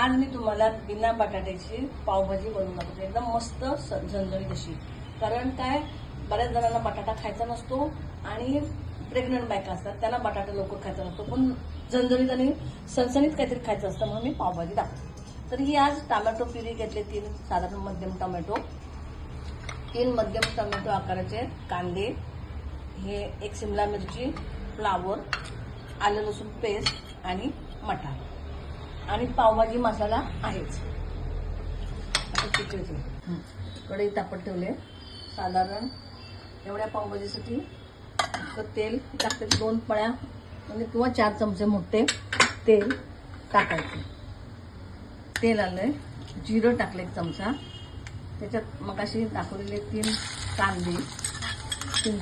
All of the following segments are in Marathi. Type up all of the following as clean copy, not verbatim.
आज मी तुम्हाला बिना बटाट्याची पावभाजी बनवून दाखवते, एकदम मस्त झणझणीत अशी. कारण काय, बऱ्याच जणांना बटाटा खायचा नसतो आणि प्रेग्नंट बायका असतात त्यांना बटाटा लवकर खायचा नसतो, पण झणझणीत आणि सणसणीत काहीतरी खायचं असतं म्हणून मी पावभाजी दाखवते. तर ही आज टोमॅटो प्युरी घेतले 3 साधारण मध्यम टोमॅटो, 3 मध्यम टोमॅटो आकाराचे कांदे, हे 1 शिमला मिरची, फ्लावर, आलं लसूण पेस्ट आणि मटार आणि पावभाजी मसाला आहेच. कढई तापत ठेवले. साधारण एवढ्या पावभाजीसाठी तेल टाकते, 2 पळ्या म्हणजे किंवा 4 चमचे मोठे तेल टाकायचे. तेल आलंय, जिरं टाकले 1 चमचा, त्याच्यात मगाशी दाखवलेले 3 कांदे, 3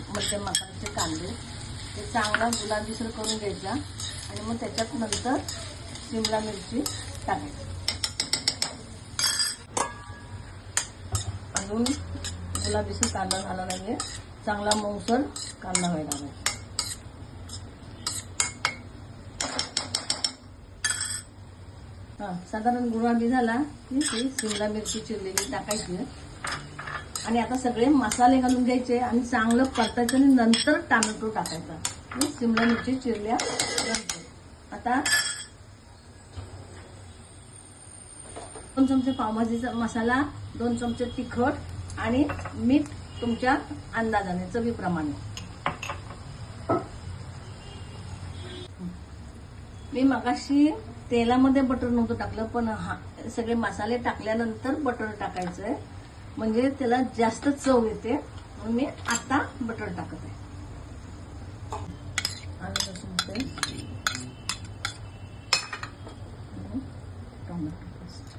मध्यम मसाल्याचे कांदे, ते चांगला गुलाबीसर करून घ्यायचा आणि मग त्याच्यात नंतर शिमला मिरची टाकायची. अजून गुलाबीसर कांदा झाला नाही, चांगला मऊसर कांदा व्हायला पाहिजे. साधारण गुलाबी झाला की शिमला मिरची चिरलेली टाकायची आणि आता सगळे मसाले घालून घ्यायचे आणि चांगलं परतायचं आणि नंतर टोमॅटो टाकायचा. शिमला मिरची चिरल्या नंतर आता 2 चमचे पावभाजीचा मसाला, 2 चमचे तिखट आणि मीठ तुमच्या अंदाजाने, चवीप्रमाणे. मी मगाशी तेलामध्ये बटर नव्हतं टाकलं, पण सगळे मसाले टाकल्यानंतर बटर टाकायचंय म्हणजे त्याला जास्त चव येते, म्हणून मी आता बटर टाकत आहे. आलं लसूण पेस्ट, टोमॅटो पेस्ट,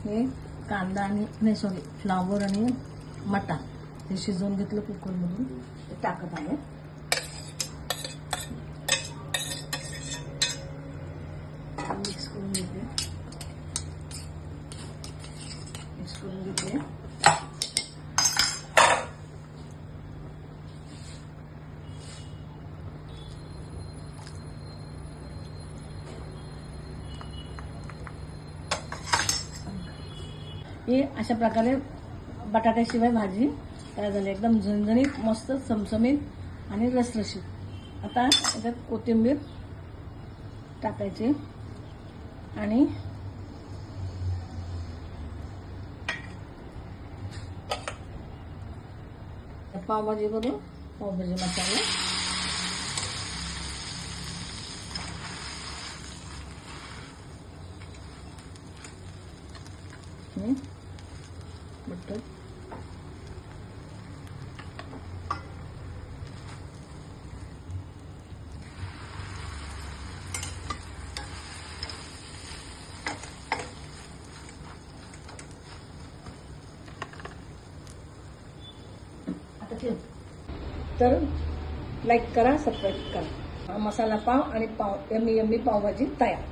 हे कांदा आणि फ्लावर आणि मटार हे शिजवून घेतलं कुकरमधून, ते टाकत आहे. मिक्स करून घेते. हे अशा प्रकारे बटाट्याशिवाय भाजी तयार झाली, एकदम झणझणीत, मस्त चमचमीत आणि रसरशीत. आता याच्यात कोथिंबीर टाकायची आणि पावभाजी करून पावभाजी मसाला, बटर, तर लाईक करा, सबस्क्राईब करा. मसाला पाव आणि यम्मी पावभाजी तयार.